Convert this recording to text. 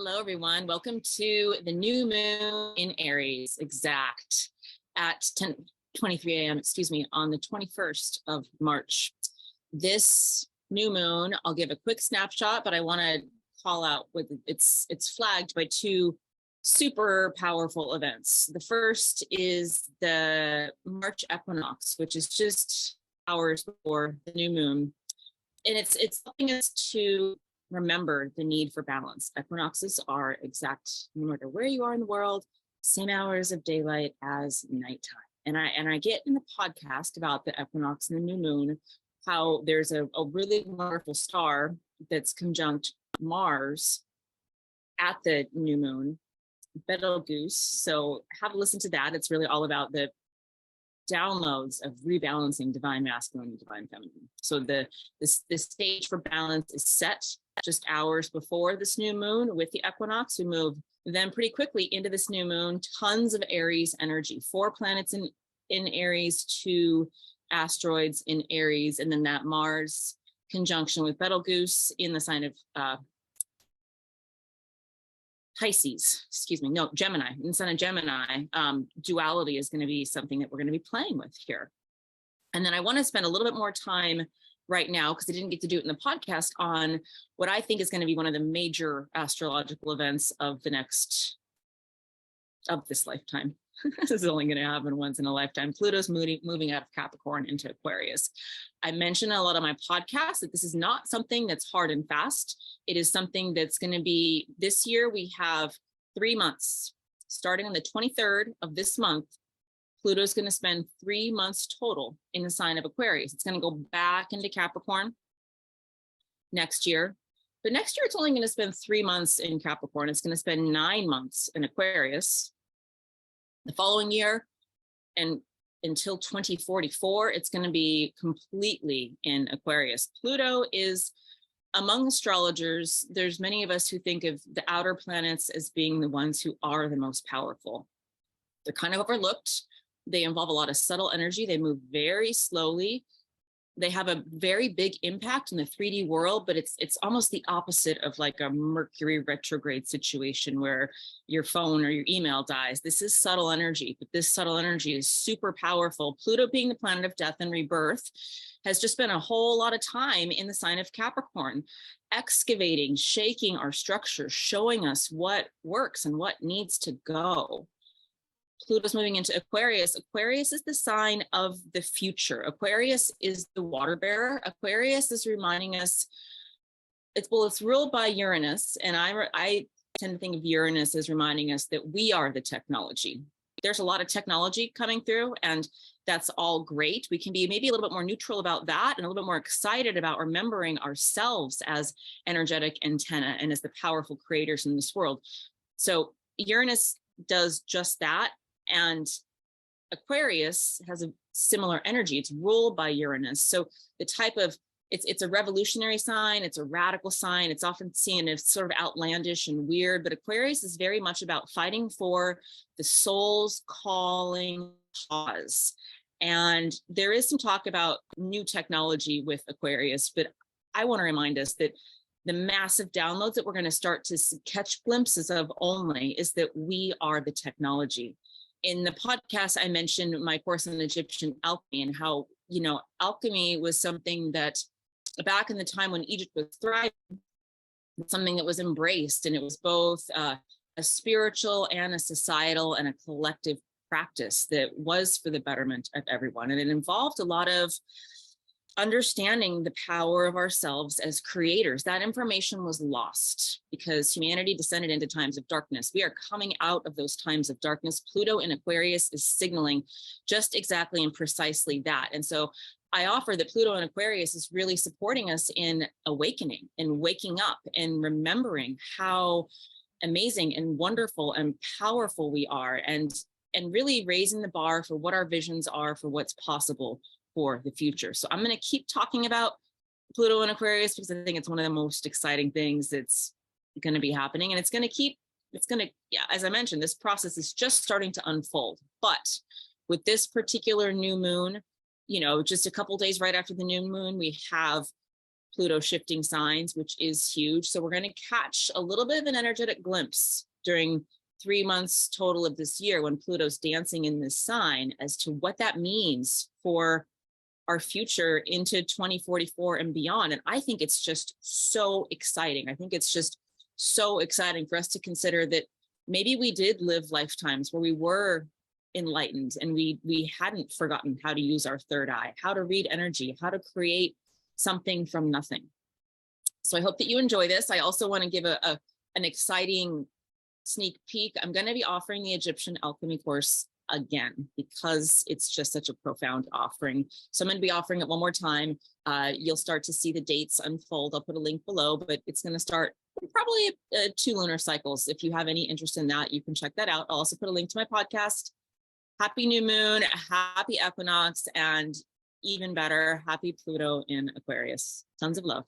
Hello, everyone. Welcome to the new moon in Aries, exact at 10:23 a.m., on the 21st of March. This new moon, I'll give a quick snapshot, but I want to call out with it's flagged by two super powerful events. The first is the March equinox, which is just hours before the new moon. And it's helping us to remember the need for balance. Equinoxes are exact, no matter where you are in the world, same hours of daylight as nighttime. And I get in the podcast about the equinox and the new moon, how there's a really wonderful star that's conjunct Mars at the new moon, Betelgeuse. So have a listen to that. It's really all about the downloads of rebalancing divine masculine and divine feminine. So the stage for balance is set just hours before this new moon with the equinox. We move then pretty quickly into this new moon, tons of Aries energy, 4 planets in Aries, 2 asteroids in Aries, and then that Mars conjunction with Betelgeuse in the sign of Gemini, in the sign of Gemini. Duality is going to be something that we're going to be playing with here. And then I want to spend a little bit more time right now, because I didn't get to do it in the podcast, on what I think is going to be one of the major astrological events of this lifetime. This is only going to happen once in a lifetime. Pluto's moving out of Capricorn into Aquarius. I mentioned a lot of my podcasts that this is not something that's hard and fast. It is something that's going to be, this year we have 3 months. Starting on the 23rd of this month, Pluto's going to spend 3 months total in the sign of Aquarius. It's going to go back into Capricorn next year. But next year, it's only going to spend 3 months in Capricorn. It's going to spend 9 months in Aquarius. The following year, and until 2044, it's going to be completely in Aquarius. Pluto is, among astrologers, there's many of us who think of the outer planets as being the ones who are the most powerful. They're kind of overlooked. They involve a lot of subtle energy. They move very slowly. They have a very big impact in the 3D world, but it's almost the opposite of like a Mercury retrograde situation where your phone or your email dies. This is subtle energy, but this subtle energy is super powerful. Pluto, being the planet of death and rebirth, has just spent a whole lot of time in the sign of Capricorn, excavating, shaking our structure, showing us what works and what needs to go. Pluto's moving into Aquarius. Aquarius is the sign of the future. Aquarius is the water bearer. Aquarius is reminding us, it's ruled by Uranus, and I tend to think of Uranus as reminding us that we are the technology. There's a lot of technology coming through, and that's all great. We can be maybe a little bit more neutral about that and a little bit more excited about remembering ourselves as energetic antenna and as the powerful creators in this world. So Uranus does just that. And Aquarius has a similar energy. It's ruled by Uranus. So the type of, it's a revolutionary sign. It's a radical sign. It's often seen as sort of outlandish and weird, but Aquarius is very much about fighting for the soul's calling cause. And there is some talk about new technology with Aquarius, but I want to remind us that the massive downloads that we're going to start to catch glimpses of only is that we are the technology. In the podcast, I mentioned my course on Egyptian alchemy and how, alchemy was something that back in the time when Egypt was thriving, something that was embraced, and it was both a spiritual and a societal and a collective practice that was for the betterment of everyone. And it involved a lot of understanding the power of ourselves as creators. That information was lost because humanity descended into times of darkness. We are coming out of those times of darkness. Pluto in Aquarius is signaling just exactly and precisely that. And so I offer that Pluto in Aquarius is really supporting us in awakening and waking up and remembering how amazing and wonderful and powerful we are, and really raising the bar for what our visions are for what's possible for the future. So I'm going to keep talking about Pluto in Aquarius because I think it's one of the most exciting things that's going to be happening. And as I mentioned, this process is just starting to unfold. But with this particular new moon, just a couple days right after the new moon, we have Pluto shifting signs, which is huge. So we're going to catch a little bit of an energetic glimpse during 3 months total of this year when Pluto's dancing in this sign as to what that means for our future into 2044 and beyond. And I think it's just so exciting. I think it's just so exciting for us to consider that maybe we did live lifetimes where we were enlightened and we hadn't forgotten how to use our third eye, how to read energy, how to create something from nothing. So I hope that you enjoy this. I also want to give an exciting sneak peek. I'm going to be offering the Egyptian Alchemy Course again because it's just such a profound offering. So I'm going to be offering it one more time. You'll start to see the dates unfold. I'll put a link below, but it's going to start probably 2 lunar cycles. If you have any interest in that, you can check that out. I'll also put a link to my podcast. Happy new moon, happy equinox, and even better, happy Pluto in Aquarius. Tons of love.